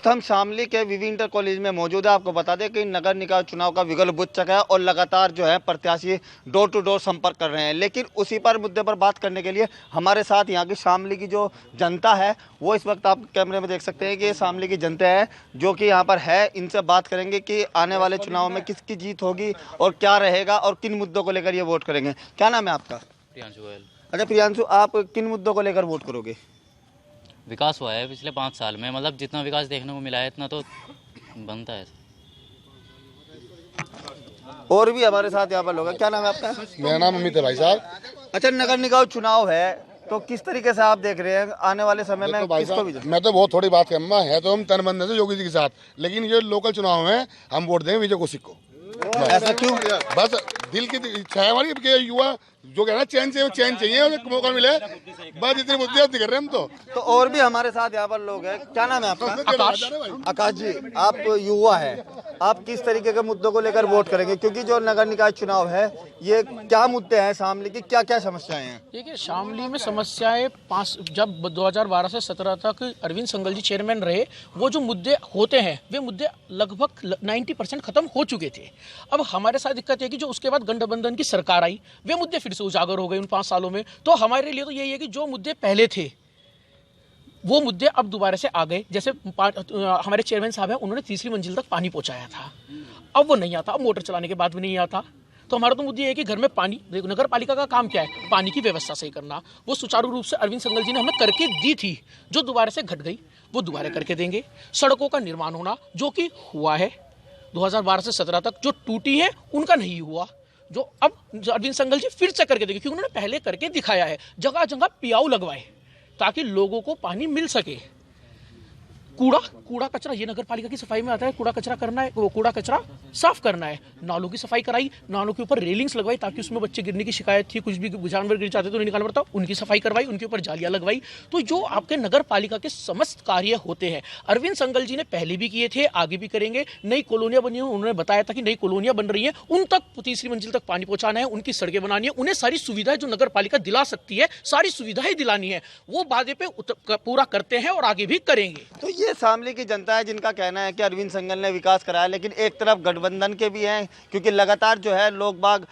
हम शामली के विवि इंटर कॉलेज में मौजूद है। आपको बता दें कि नगर निकाय चुनाव का विकल्प बुझ चुका है और लगातार जो है प्रत्याशी डोर टू डोर संपर्क कर रहे हैं। लेकिन उसी पर मुद्दे पर बात करने के लिए हमारे साथ यहाँ की शामली की जो जनता है वो इस वक्त आप कैमरे में देख सकते हैं कि ये शामली की जनता है जो कि यहाँ पर है। इनसे बात करेंगे कि आने वाले चुनाव में किसकी जीत होगी और क्या रहेगा और किन मुद्दों को लेकर ये वोट करेंगे। क्या नाम है आपका? प्रियांशु गोयल। अच्छा प्रियांशु, आप किन मुद्दों को लेकर वोट करोगे? विकास हुआ है पिछले 5 साल में, मतलब जितना विकास देखने को मिला है इतना तो बनता है। और भी हमारे साथ यहाँ पर लोग हैं। क्या नाम है आपका? मेरा नाम अमित है भाई साहब। अच्छा, नगर निकाय चुनाव है तो किस तरीके से आप देख रहे हैं आने वाले समय में किसको भी? मैं तो बहुत थोड़ी बात करूँगा, है तो हम तन मन से योगी जी के साथ, लेकिन ये लोकल चुनाव में हम वोट देंगे विजय कौशिक को। ऐसा क्यों? बस दिल की इच्छा है हमारी कि युवा जो कहना चैन चाहिए, चैन चाहिए और मौका मिले, बस इतनी बुद्धि कर रहे हैं हम तो और भी हमारे साथ यहाँ पर लोग हैं। क्या नाम है आपका? आकाश। आकाश जी, आप युवा है, आप किस तरीके के मुद्दों को लेकर वोट करेंगे? क्योंकि जो नगर निकाय चुनाव है ये क्या मुद्दे हैं शामली की, क्या क्या समस्याएं हैं? देखिए, शामली में समस्याएं जब 2012 से 17 तक अरविंद संगल जी चेयरमैन रहे, वो जो मुद्दे होते हैं वे मुद्दे लगभग 90% खत्म हो चुके थे। अब हमारे साथ दिक्कत है कि जो उसके बाद गठबंधन की सरकार आई, वे मुद्दे फिर से उजागर हो गए उन 5 सालों में। तो हमारे लिए तो यही है कि जो मुद्दे पहले थे वो मुद्दे अब दोबारा से आ गए। जैसे हमारे चेयरमैन साहब हैं, उन्होंने 3री मंजिल तक पानी पहुंचाया था, अब वो नहीं आता, अब मोटर चलाने के बाद भी नहीं आता। तो हमारा तो मुद्दा ये है कि घर में पानी, नगर पालिका का काम क्या है? पानी की व्यवस्था सही करना। वो सुचारू रूप से अरविंद संगल जी ने हमें करके दी थी, जो दोबारा से घट गई वो दोबारा करके देंगे। सड़कों का निर्माण होना जो कि हुआ है 2012 से 17 तक, जो टूटी है उनका नहीं हुआ, जो अब अरविंद संगल जी फिर से करके देंगे, क्योंकि उन्होंने पहले करके दिखाया है। जगह जगह पियाऊ लगवाए ताकि लोगों को पानी मिल सके। कूड़ा कचरा ये नगर पालिका की सफाई में आता है। कूड़ा कचरा करना है, वो कूड़ा कचरा साफ करना है। नालों की सफाई कराई, नालों के ऊपर रेलिंग्स लगवाई ताकि उसमें बच्चे गिरने की शिकायत थी, कुछ भी जानवर गिर जाते तो नहीं निकालना पड़ता, उनकी सफाई करवाई, उनके ऊपर जालियां लगवाई। तो जो आपके नगर पालिका के समस्त कार्य होते हैं अरविंद संगल जी ने पहले भी किए थे, आगे भी करेंगे। नई कॉलोनियां बनी, उन्होंने बताया था कि नई कॉलोनियां बन रही है, उन तक 3री मंजिल तक पानी पहुंचाना है, उनकी सड़कें बनानी है, उन्हें सारी सुविधाएं जो नगर पालिका दिला सकती है सारी सुविधाएं दिलानी है। वो वादे पे पूरा करते हैं और आगे भी करेंगे। तो ये शामली की जनता है जिनका कहना है कि अरविंद संगल ने विकास कराया, लेकिन एक तरफ गठबंधन के भी हैं, क्योंकि लगातार जो है लोग बाग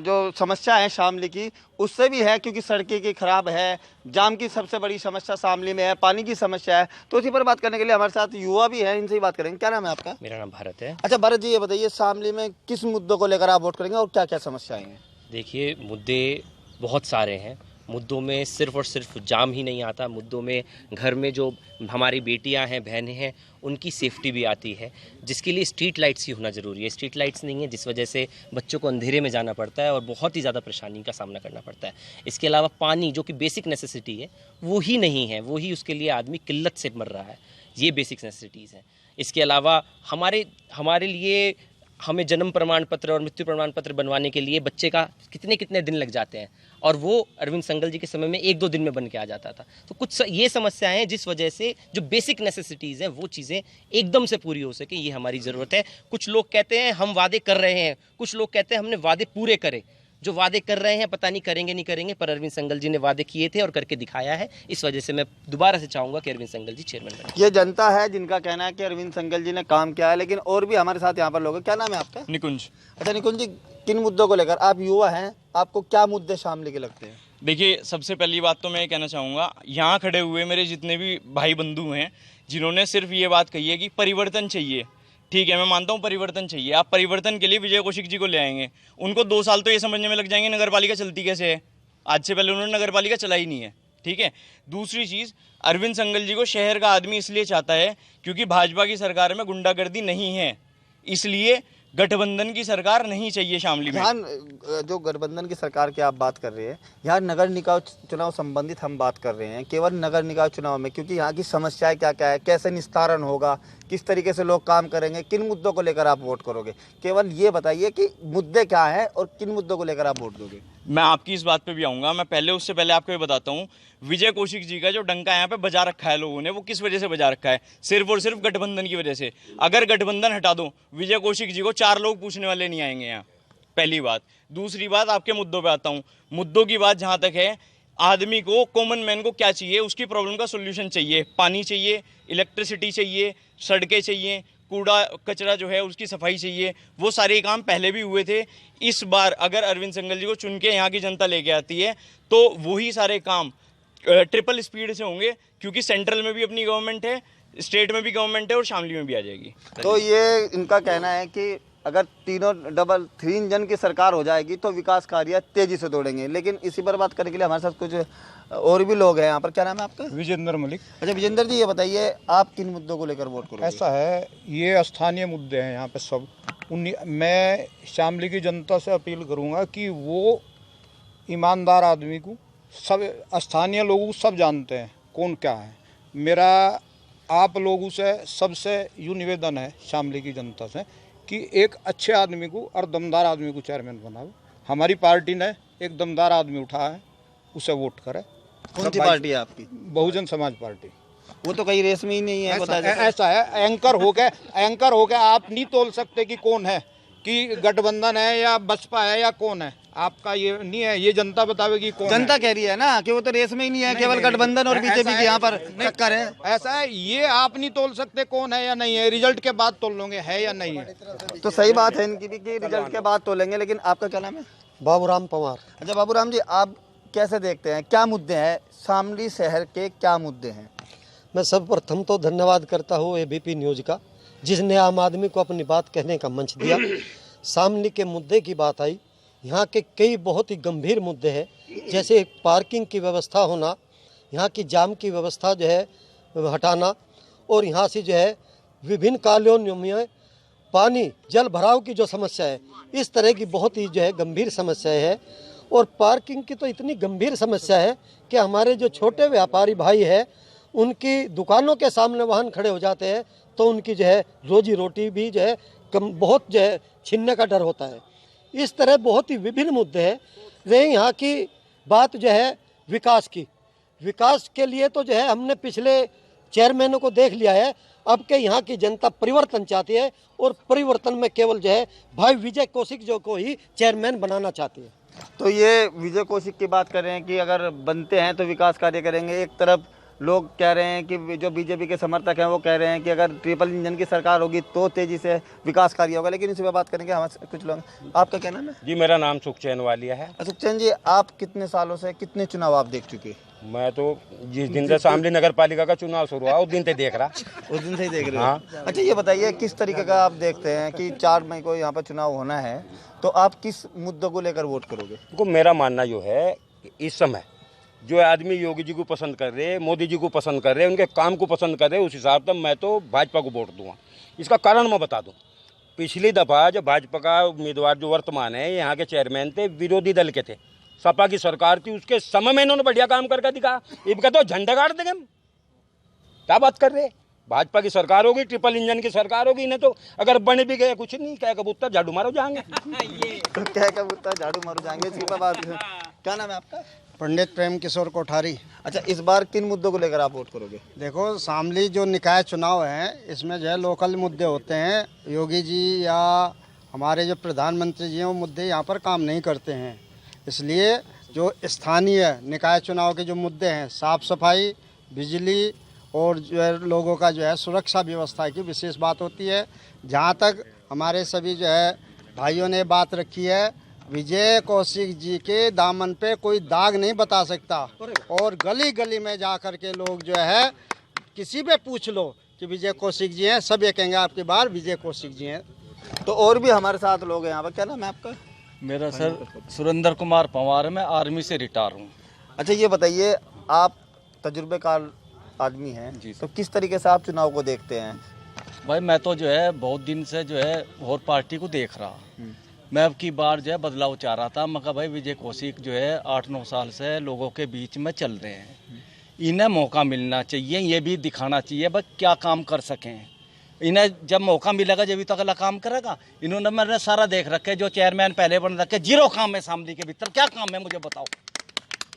जो समस्या है शामली की उससे भी है, क्योंकि सड़कें की खराब है, जाम की सबसे बड़ी समस्या शामली में है, पानी की समस्या है। तो इसी पर बात करने के लिए हमारे साथ युवा भी है, इनसे ही बात करेंगे। क्या नाम है आपका? मेरा नाम भारत है। अच्छा भारत जी, ये बताइए शामली में किस मुद्दों को लेकर आप वोट करेंगे और क्या क्या समस्याएं हैं? देखिए, मुद्दे बहुत सारे हैं। मुद्दों में सिर्फ और सिर्फ जाम ही नहीं आता, मुद्दों में घर में जो हमारी बेटियां हैं, बहनें हैं, उनकी सेफ्टी भी आती है, जिसके लिए स्ट्रीट लाइट्स ही होना ज़रूरी है। स्ट्रीट लाइट्स नहीं है जिस वजह से बच्चों को अंधेरे में जाना पड़ता है और बहुत ही ज़्यादा परेशानी का सामना करना पड़ता है। इसके अलावा पानी जो कि बेसिक नेसेसिटी है वो ही नहीं है, वो ही उसके लिए आदमी किल्लत से मर रहा है। ये बेसिक नेसेसिटीज़ हैं। इसके अलावा हमारे लिए हमें जन्म प्रमाण पत्र और मृत्यु प्रमाण पत्र बनवाने के लिए बच्चे का कितने दिन लग जाते हैं, और वो अरविंद संगल जी के समय में 1-2 दिन में बन के आ जाता था। तो कुछ ये समस्याएं हैं जिस वजह से जो बेसिक नेसेसिटीज़ हैं वो चीज़ें एकदम से पूरी हो सके, ये हमारी ज़रूरत है। कुछ लोग कहते हैं हम वादे कर रहे हैं, कुछ लोग कहते हैं हमने वादे पूरे करे। जो वादे कर रहे हैं पता नहीं करेंगे नहीं करेंगे, पर अरविंद संगल जी ने वादे किए थे और करके दिखाया है। इस वजह से मैं दोबारा से चाहूँगा कि अरविंद संगल जी चेयरमैन बने। ये जनता है जिनका कहना है कि अरविंद संगल जी ने काम किया है, लेकिन और भी हमारे साथ यहाँ पर लोग हैं। क्या नाम है आपका? निकुंज। अच्छा निकुंज जी, किन मुद्दों को लेकर, आप युवा हैं, आपको क्या मुद्दे शामली के लगते हैं? देखिए, सबसे पहली बात तो मैं ये कहना चाहूँगा, यहाँ खड़े हुए मेरे जितने भी भाई बंधु हैं जिन्होंने सिर्फ ये बात कही है कि परिवर्तन चाहिए, ठीक है, मैं मानता हूँ परिवर्तन चाहिए। आप परिवर्तन के लिए विजय कौशिक जी को ले आएंगे, उनको 2 साल तो ये समझने में लग जाएंगे नगर पालिका चलती कैसे है। आज से पहले उन्होंने नगर पालिका चलाई नहीं है, ठीक है। दूसरी चीज़, अरविंद संगल जी को शहर का आदमी इसलिए चाहता है क्योंकि भाजपा की सरकार में गुंडागर्दी नहीं है, इसलिए गठबंधन की सरकार नहीं चाहिए शामली में। यहाँ जो गठबंधन की सरकार की आप बात कर रहे हैं, यहाँ नगर निकाय चुनाव संबंधित हम बात कर रहे हैं, केवल नगर निकाय चुनाव में, क्योंकि यहाँ की समस्याएं क्या क्या है, कैसे निस्तारण होगा, किस तरीके से लोग काम करेंगे, किन मुद्दों को लेकर आप वोट करोगे? केवल ये बताइए कि मुद्दे क्या हैं और किन मुद्दों को लेकर आप वोट दोगे। मैं आपकी इस बात पे भी आऊँगा। मैं उससे पहले आपको ये बताता हूँ, विजय कौशिक जी का जो डंका यहाँ पे बजा रखा है लोगों ने, वो किस वजह से बजा रखा है? सिर्फ और सिर्फ गठबंधन की वजह से। अगर गठबंधन हटा दो, विजय कौशिक जी को 4 लोग पूछने वाले नहीं आएंगे यहाँ, पहली बात। दूसरी बात, आपके मुद्दों पे आता हूँ। मुद्दों की बात जहाँ तक है, आदमी को, कॉमन मैन को क्या चाहिए, उसकी प्रॉब्लम का सोल्यूशन चाहिए। पानी चाहिए, इलेक्ट्रिसिटी चाहिए, सड़कें चाहिए, कूड़ा कचरा जो है उसकी सफाई चाहिए। वो सारे काम पहले भी हुए थे। इस बार अगर अरविंद संगल जी को चुन के यहाँ की जनता लेके आती है तो वही सारे काम ट्रिपल स्पीड से होंगे, क्योंकि सेंट्रल में भी अपनी गवर्नमेंट है, स्टेट में भी गवर्नमेंट है और शामली में भी आ जाएगी। तो ये इनका कहना है कि अगर तीनों डबल 3 इंजन की सरकार हो जाएगी तो विकास कार्य तेजी से दौड़ेंगे। लेकिन इसी पर बात करने के लिए हमारे साथ कुछ और भी लोग हैं यहाँ पर। क्या नाम है आपका? विजेंद्र मलिक। अच्छा विजेंद्र जी, ये बताइए आप किन मुद्दों को लेकर वोट करोगे? ऐसा है, ये स्थानीय मुद्दे हैं यहाँ पे सब। मैं शामली की जनता से अपील करूँगा कि वो ईमानदार आदमी को, सब स्थानीय लोगों को सब जानते हैं कौन क्या है। मेरा आप लोगों से सबसे यूँ निवेदन है शामली की जनता से कि एक अच्छे आदमी को और दमदार आदमी को चेयरमैन बनाओ। हमारी पार्टी ने एक दमदार आदमी उठाया है, उसे वोट करें। कौन सी पार्टी है आपकी? बहुजन समाज पार्टी। वो तो कहीं रेस में ही नहीं है। ऐसा है, एंकर हो गए आप नहीं तोल सकते कि कौन है, कि गठबंधन है या बसपा है या कौन है। आपका ये नहीं है, ये जनता बतावेगी कौन जनता है। कह रही है ना कि वो तो रेस में ही नहीं है, केवल गठबंधन और बीजेपी की यहाँ पर टक्कर है। ऐसा है, ये आप नहीं तोल सकते कौन है या नहीं है, रिजल्ट के बाद तोल लोगे है या नहीं है। तो सही बात है इनकी भी कि रिजल्ट के बाद तोलेंगे। लेकिन आपका क्या नाम है? बाबूराम पवार। अच्छा बाबूराम जी, आप कैसे देखते हैं, क्या मुद्दे हैं शामली शहर के, क्या मुद्दे हैं? मैं सर्वप्रथम तो धन्यवाद करता हूँ एबीपी न्यूज़ का, जिसने आम आदमी को अपनी बात कहने का मंच दिया। शामली के मुद्दे की बात आई, यहाँ के कई बहुत ही गंभीर मुद्दे हैं, जैसे पार्किंग की व्यवस्था होना, यहाँ की जाम की व्यवस्था जो है हटाना, और यहाँ से जो है विभिन्न कॉलोनियों में पानी जल भराव की जो समस्या है, इस तरह की बहुत ही जो है गंभीर समस्या है। और पार्किंग की तो इतनी गंभीर समस्या है कि हमारे जो छोटे व्यापारी भाई है, उनकी दुकानों के सामने वाहन खड़े हो जाते हैं तो उनकी जो है रोजी रोटी भी जो है बहुत जो है छीनने का डर होता है। इस तरह बहुत ही विभिन्न मुद्दे हैं। रही यहाँ की बात जो है विकास की, विकास के लिए तो जो है हमने पिछले चेयरमैनों को देख लिया है। अब के यहाँ की जनता परिवर्तन चाहती है, और परिवर्तन में केवल जो है भाई विजय कौशिक जो को ही चेयरमैन बनाना चाहती है। तो ये विजय कौशिक की बात कर रहे हैं कि अगर बनते हैं तो विकास कार्य करेंगे। एक तरफ लोग कह रहे हैं कि जो बीजेपी के समर्थक हैं वो कह रहे हैं कि अगर ट्रिपल इंजन की सरकार होगी तो तेजी से विकास कार्य होगा। लेकिन इसी पर बात करेंगे हमारे कुछ लोग। आपका क्या नाम है? जी मेरा नाम सुखचैन वालिया है। सुखचैन जी, आप कितने सालों से कितने चुनाव आप देख चुके? मैं तो जिस दिन से शामली नगर पालिका का चुनाव शुरू हुआ उस दिन से देख रहा। उस दिन से ही देख रहे हो? हाँ। अच्छा ये बताइए, किस तरीके का आप देखते हैं कि 4 मई को यहाँ पर चुनाव होना है, तो आप किस मुद्दों को लेकर वोट करोगे? देखो मेरा मानना जो है, इस समय जो आदमी योगी जी को पसंद कर रहे, मोदी जी को पसंद कर रहे, उनके काम को पसंद कर रहे, उस हिसाब से मैं तो भाजपा को वोट दूंगा। इसका कारण मैं बता दूं, पिछली दफ़ा जब भाजपा का उम्मीदवार जो वर्तमान है यहाँ के चेयरमैन थे, विरोधी दल के थे, सपा की सरकार थी, उसके समय में इन्होंने बढ़िया काम करके दिखा। इनका तो झंडा गाड़ देंगे हम, क्या बात कर रहे हैं। भाजपा की सरकार होगी, ट्रिपल इंजन की सरकार होगी, इन्हें तो अगर बने भी गए कुछ नहीं, क्या कबूतर झाड़ू मारो जाएंगे। तो क्या कबूतर झाड़ू मारो जाएंगे, इसी पर बात। क्या नाम है आपका? पंडित प्रेम किशोर कोठारी। अच्छा, इस बार किन मुद्दों को लेकर आप वोट करोगे? देखो शामली जो निकाय चुनाव है, इसमें जो है लोकल मुद्दे होते हैं। योगी जी या हमारे जो प्रधानमंत्री जी हैं वो मुद्दे यहाँ पर काम नहीं करते हैं। इसलिए जो स्थानीय निकाय चुनाव के जो मुद्दे हैं, साफ़ सफाई, बिजली और जो है लोगों का जो है सुरक्षा व्यवस्था की विशेष बात होती है। जहाँ तक हमारे सभी जो है भाइयों ने बात रखी है, विजय कौशिक जी के दामन पे कोई दाग नहीं बता सकता। और गली गली में जा कर के लोग जो है किसी पे पूछ लो कि विजय कौशिक जी हैं, सब ये कहेंगे आपकी बार विजय कौशिक जी हैं। तो और भी हमारे साथ लोग हैं यहाँ पर। क्या नाम है आपका? मेरा सर सुरेंद्र कुमार पवार है, मैं आर्मी से रिटायर हूँ। अच्छा ये बताइए, आप तजुर्बेकार आदमी हैं, तो किस तरीके से आप चुनाव को देखते हैं? भाई मैं तो जो है बहुत दिन से जो है और पार्टी को देख रहा। मैं अब की बार जो है बदलाव चाह रहा था। मैं कहा भाई विजय कौशिक जो है 8-9 साल से लोगों के बीच में चल रहे हैं, इन्हें मौका मिलना चाहिए, ये भी दिखाना चाहिए भाई क्या काम कर सकें। इन्हें जब मौका मिलेगा जब तक अगला काम करेगा। इन्होंने मैंने सारा देख रखे, जो चेयरमैन पहले बन रखे, 0 काम है शामली के भीतर। क्या काम है मुझे बताओ,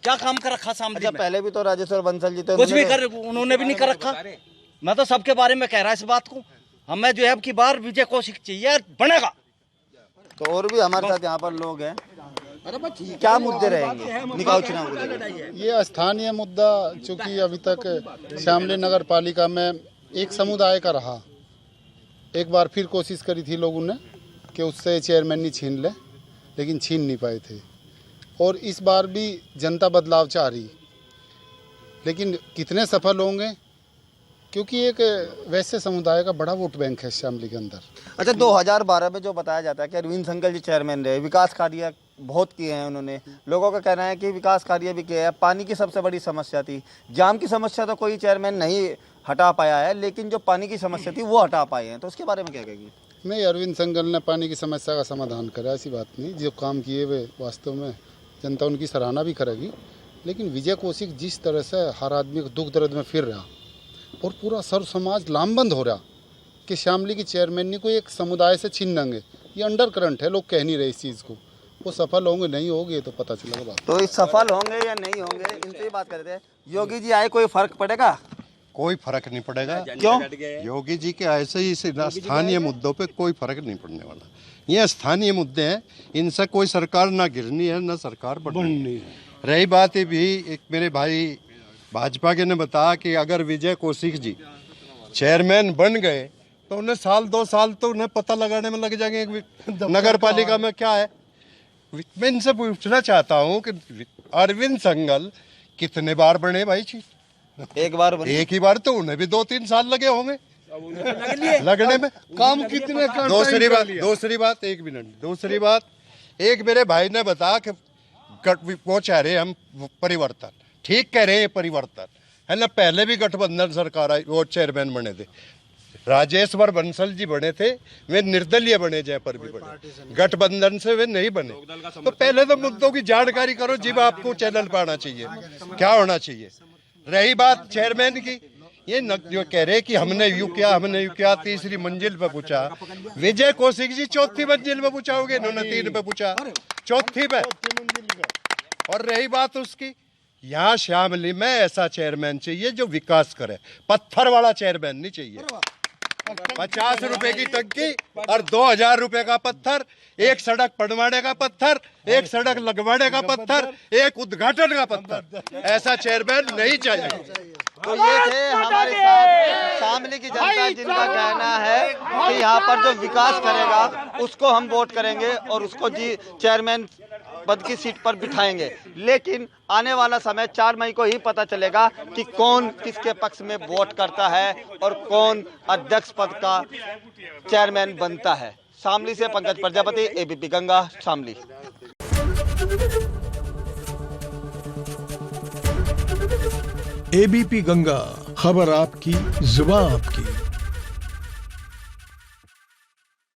क्या काम कर रखा शामली में? पहले भी तो राजेश्वर बंसल जी थे, कुछ भी कर, उन्होंने भी नहीं कर रखा। मैं तो सबके बारे में कह रहा इस बात को। हमें जो है अब की बार विजय कौशिक चाहिए, बनेगा। तो और भी हमारे साथ यहाँ पर लोग हैं। क्या मुद्दे रहेंगे निकाय चुनाव को लेकर? ये स्थानीय मुद्दा, चूंकि अभी तक शामली नगर पालिका में एक समुदाय का रहा, एक बार फिर कोशिश करी थी लोगों ने कि उससे चेयरमैन नहीं छीन ले, लेकिन छीन नहीं पाए थे। और इस बार भी जनता बदलाव चाह रही, लेकिन कितने सफल होंगे, क्योंकि एक वैसे समुदाय का बड़ा वोट बैंक है शामली के अंदर। अच्छा, 2012 में जो बताया जाता है कि अरविंद संगल जी चेयरमैन रहे, विकास कार्य बहुत किए हैं उन्होंने, लोगों का कहना है कि विकास कार्य भी किए हैं। पानी की सबसे बड़ी समस्या थी, जाम की समस्या तो कोई चेयरमैन नहीं हटा पाया है, लेकिन जो पानी की समस्या थी वो हटा पाए हैं, तो उसके बारे में क्या कहेगी? नहीं, अरविंद संगल ने पानी की समस्या का समाधान करा, ऐसी बात नहीं। जो काम किए वे वास्तव में जनता उनकी सराहना भी करेगी, लेकिन विजय कौशिक जिस तरह से हर आदमी को दुख दर्द में फिर रहा और पूरा सर्व समाज लामबंद हो रहा कि शामली की चेयरमैन को एक समुदाय से छीन लेंगे, ये अंडर करंट है, लोग कह नहीं रहे इस चीज़ को। वो सफल होंगे नहीं होंगे तो पता चलेगा बात। तो इस सफल होंगे या नहीं होंगे, इनसे ही बात करते हैं। योगी जी आए, कोई फर्क पड़ेगा? कोई फर्क नहीं पड़ेगा। क्यों? योगी जी के ऐसे ही स्थानीय मुद्दों पे कोई फर्क नहीं पड़ने वाला। ये स्थानीय मुद्दे हैं, इनसे कोई सरकार ना गिरनी है ना सरकार बढ़नी है। रही बात ये भी, एक मेरे भाई भाजपा के ने बताया कि अगर विजय कौशिक जी चेयरमैन बन गए तो उन्हें साल 2 साल तो उन्हें पता लगाने में लग जाएंगे नगर पालिका में क्या है। मैं इनसे पूछना चाहता हूँ कि अरविंद संगल कितने बार बने भाई जी? एक बार बने। एक ही बार, तो उन्हें भी 2-3 साल लगे होंगे लगने में। काम कितने कर। दूसरी बात, एक मिनट, दूसरी बात, एक मेरे भाई ने बताया कि वो चाह रहे हम परिवर्तन, ठीक कह रहे हैं, परिवर्तन है ना। पहले भी गठबंधन सरकार आई, वो चेयरमैन बने थे, राजेश्वर बंसल जी बने थे, वे निर्दलीय बने, जयपुर भी बने, गठबंधन से वे नहीं बने। तो पहले तो मुद्दों की जानकारी करो, जब आपको चैनल पर आना चाहिए, क्या होना चाहिए। रही बात चेयरमैन की, ये जो कह रहे कि हमने यूं किया, तीसरी मंजिल पे पूछा। विजय कौशिक जी 4थी मंजिल पे पूछा होगे, इन्होंने 3 पे पूछा, 4थी पे। और रही बात उसकी, यहाँ शामली में ऐसा चेयरमैन चाहिए जो विकास करे, पत्थर वाला चेयरमैन नहीं चाहिए। 50 रुपए की टंकी और 2000 रुपए का पत्थर, एक सड़क पड़वाने का पत्थर, एक सड़क लगवाने का पत्थर, एक उद्घाटन का पत्थर, ऐसा चेयरमैन नहीं चाहिए। तो ये थे हमारे साथ शामली की जनता, जिनका कहना है कि यहाँ पर जो विकास करेगा उसको हम वोट करेंगे और उसको जी चेयरमैन पद की सीट पर बिठाएंगे। लेकिन आने वाला समय 4 मई को ही पता चलेगा कि कौन किसके पक्ष में वोट करता है और कौन अध्यक्ष पद का चेयरमैन बनता है। शामली से पंकज प्रजापति, एबीपी गंगा, शामली। एबीपी गंगा, खबर आपकी, जुबान आपकी।